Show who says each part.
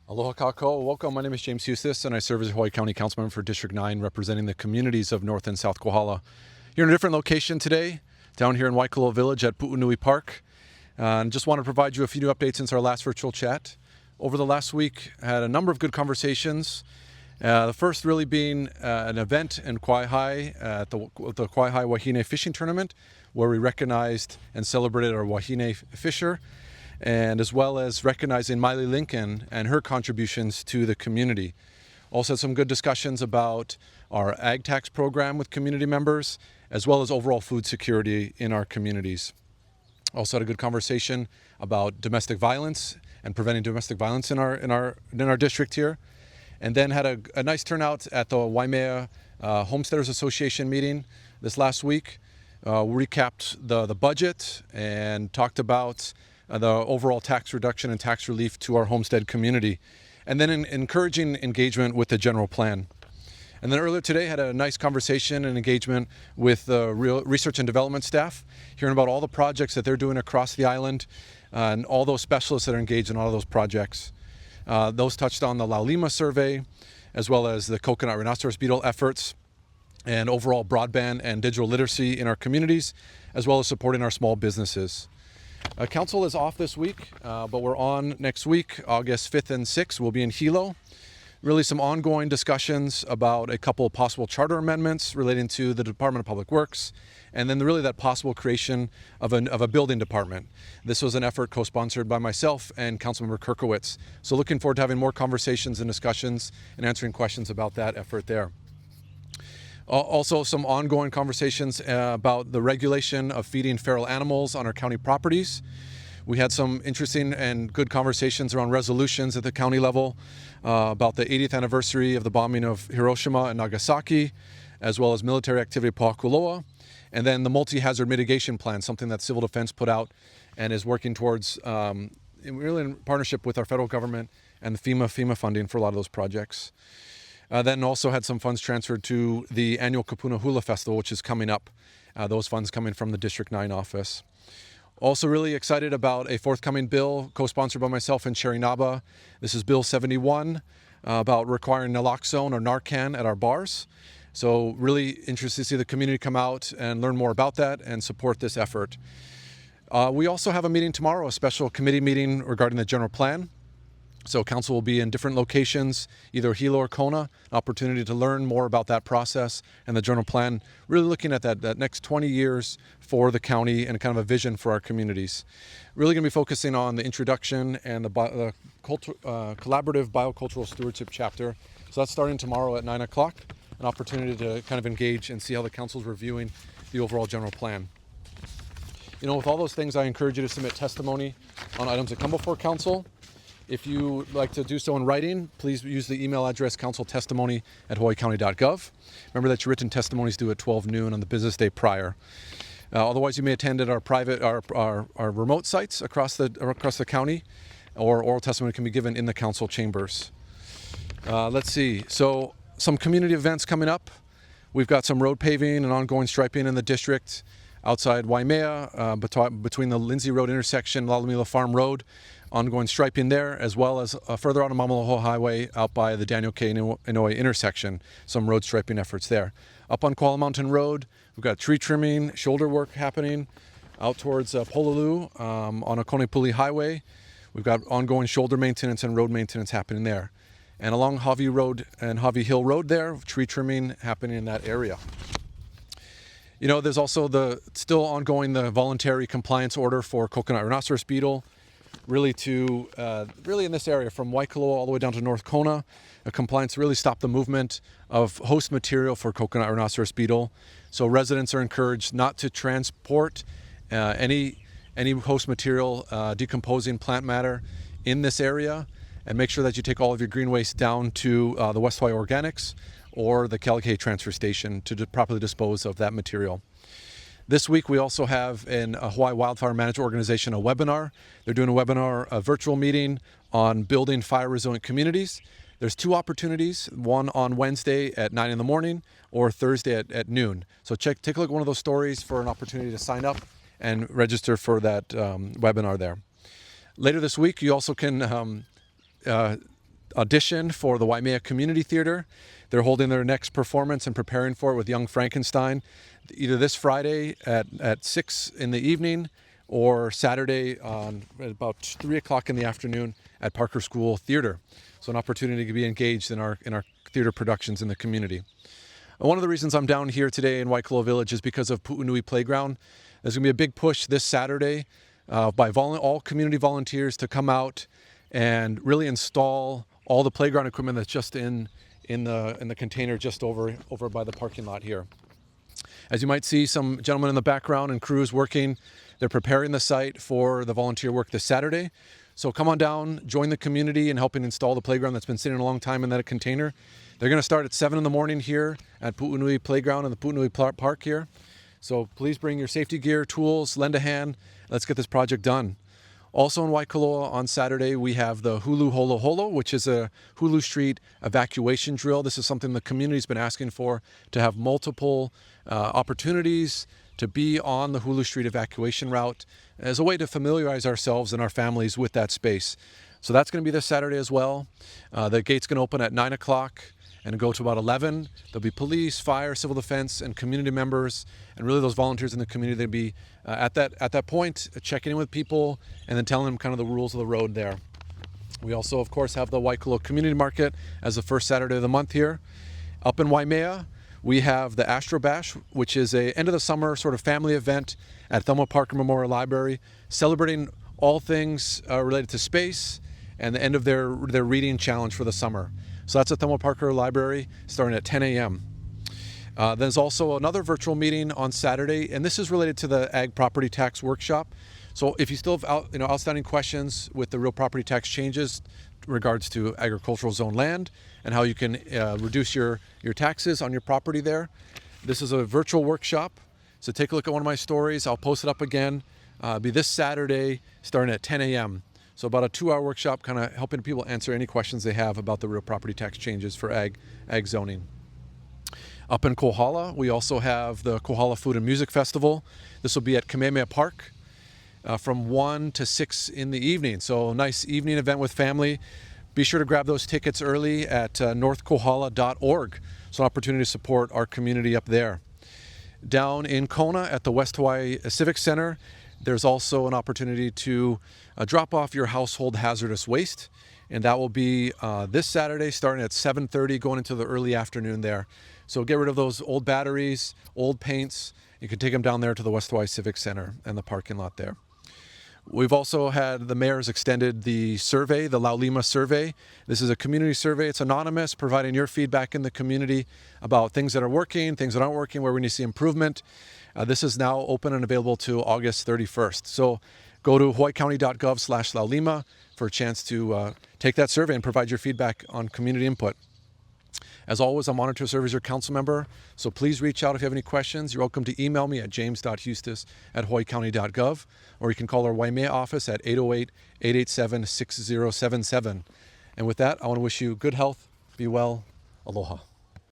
Speaker 1: Aloha kako. Welcome. My name is James Hustace, and I serve as Hawaii County Councilmember for District 9, representing the communities of North and South Kohala. You're in a different location today, down here in Waikoloa Village at Pu'unui Park. And just want to provide you a few new updates since our last virtual chat. Over the last week, I had a number of good conversations. The first really being an event in Kauai at the Kauai Wahine Fishing Tournament, where we recognized and celebrated our Wahine fisher, and as well as recognizing Miley Lincoln and her contributions to the community. Also had some good discussions about our ag tax program with community members, as well as overall food security in our communities. Also had a good conversation about domestic violence and preventing domestic violence in our district here. And then had a nice turnout at the Waimea Homesteaders Association meeting this last week. Recapped the budget and talked about the overall tax reduction and tax relief to our homestead community. And then encouraging engagement with the general plan. And then earlier today had a nice conversation and engagement with the research and development staff, hearing about all the projects that they're doing across the island and all those specialists that are engaged in all of those projects. Those touched on the Laulima survey, as well as the coconut rhinoceros beetle efforts and overall broadband and digital literacy in our communities, as well as supporting our small businesses. Council is off this week, but we're on next week, August 5th and 6th. We'll be in Hilo. Really some ongoing discussions about a couple of possible charter amendments relating to the Department of Public Works, and then really that possible creation of a building department. This was an effort co-sponsored by myself and Councilmember Kirkowitz. So looking forward to having more conversations and discussions and answering questions about that effort there. Also some ongoing conversations about the regulation of feeding feral animals on our county properties. We had some interesting and good conversations around resolutions at the county level about the 80th anniversary of the bombing of Hiroshima and Nagasaki, as well as military activity at Pakuloa, and then the multi-hazard mitigation plan, something that Civil Defense put out and is working towards really in partnership with our federal government and the FEMA funding for a lot of those projects. Then also had some funds transferred to the annual Kapuna Hula Festival, which is coming up. Those funds coming from the District 9 office. Also really excited about a forthcoming bill co-sponsored by myself and Sherry Naba. This is Bill 71 about requiring naloxone or Narcan at our bars. So really interested to see the community come out and learn more about that and support this effort. We also have a meeting tomorrow, a special committee meeting regarding the general plan. So council will be in different locations, either Hilo or Kona, an opportunity to learn more about that process and the general plan, really looking at that next 20 years for the county and kind of a vision for our communities. Really going to be focusing on the introduction and the collaborative biocultural stewardship chapter. So that's starting tomorrow at 9 o'clock, an opportunity to kind of engage and see how the council's reviewing the overall general plan. You know, with all those things, I encourage you to submit testimony on items that come before council. If you like to do so in writing, please use the email address counciltestimony@hawaiicounty.gov. Remember that your written testimony is due at 12 noon on the business day prior. Otherwise, you may attend at our remote sites across the county, or oral testimony can be given in the council chambers. Let's see. So some community events coming up. We've got some road paving and ongoing striping in the district outside Waimea, between the Lindsay Road intersection, Lalamila Farm Road. Ongoing striping there, as well as further out on Mamaloho Highway out by the Daniel K. Inouye intersection, some road striping efforts there. Up on Kohala Mountain Road, we've got tree trimming, shoulder work happening. Out towards Pololu on Okonepuli Highway, we've got ongoing shoulder maintenance and road maintenance happening there. And along Harvey Road and Harvey Hill Road there, tree trimming happening in that area. You know, there's also the voluntary compliance order for coconut rhinoceros beetle. Really in this area from Waikoloa all the way down to North Kona, a compliance to really stop the movement of host material for coconut rhinoceros beetle. So residents are encouraged not to transport any host material, decomposing plant matter in this area, and make sure that you take all of your green waste down to the West Hawaii Organics or the Kealakekee transfer station to properly dispose of that material. This week, we also have in a Hawaii Wildfire Management Organization a webinar. They're doing a virtual meeting on building fire-resilient communities. There's two opportunities, one on Wednesday at 9 in the morning or Thursday at noon. So take a look at one of those stories for an opportunity to sign up and register for that webinar there. Later this week, you also can audition for the Waimea Community Theater. They're holding their next performance and preparing for it with Young Frankenstein, either this Friday at 6 in the evening or Saturday at about 3 o'clock in the afternoon at Parker School Theater. So an opportunity to be engaged in our theater productions in the community. One of the reasons I'm down here today in Waikoloa Village is because of Pu'unui Playground. There's going to be a big push this Saturday by all community volunteers to come out and really install all the playground equipment that's just in the container just over by the parking lot here. As you might see, some gentlemen in the background and crews working. They're preparing the site for the volunteer work this Saturday. So come on down, join the community in helping install the playground that's been sitting a long time in that container. They're going to start at 7 in the morning here at Pu'unui Playground and the Pu'unui Park here. So please bring your safety gear, tools, lend a hand. Let's get this project done. Also in Waikoloa on Saturday, we have the Hulu Holo Holo, which is a Hulu Street evacuation drill. This is something the community's been asking for, to have multiple opportunities to be on the Hulu Street evacuation route as a way to familiarize ourselves and our families with that space. So that's going to be this Saturday as well. The gate's going to open at 9 o'clock and go to about 11. There'll be police, fire, civil defense, and community members, and really those volunteers in the community. They'll be at that point checking in with people and then telling them kind of the rules of the road there. We also, of course, have the Waikoloa Community Market as the first Saturday of the month here. Up in Waimea, we have the Astro Bash, which is a end of the summer sort of family event at Thelma Parker Memorial Library, celebrating all things related to space and the end of their reading challenge for the summer. So that's at Thelma Parker Library starting at 10 a.m. There's also another virtual meeting on Saturday, and this is related to the Ag Property Tax Workshop. So if you still have outstanding questions with the real property tax changes in regards to agricultural zone land and how you can reduce your taxes on your property there, this is a virtual workshop. So take a look at one of my stories. I'll post it up again. It'll be this Saturday starting at 10 a.m. So about a 2-hour workshop kind of helping people answer any questions they have about the real property tax changes for ag zoning. Up in Kohala, we also have the Kohala Food and Music Festival. This will be at Kamehameha Park from 1 to 6 in the evening. So a nice evening event with family. Be sure to grab those tickets early at northkohala.org. So an opportunity to support our community up there. Down in Kona at the West Hawaii Civic Center, there's also an opportunity to drop off your household hazardous waste. And that will be this Saturday starting at 7:30 going into the early afternoon there. So get rid of those old batteries, old paints. You can take them down there to the West Hawaii Civic Center and the parking lot there. We've also had the mayor's extended the survey, the Laulima survey. This is a community survey. It's anonymous, providing your feedback in the community about things that are working, things that aren't working, where we need to see improvement. This is now open and available to August 31st. So go to hawaiicounty.gov/Laulima for a chance to take that survey and provide your feedback on community input. As always, I'm honored to serve as your council member, so please reach out if you have any questions. You're welcome to email me at james.hustace@hawaiicounty.gov, or you can call our Waimea office at 808-887-6077. And with that, I want to wish you good health, be well, aloha.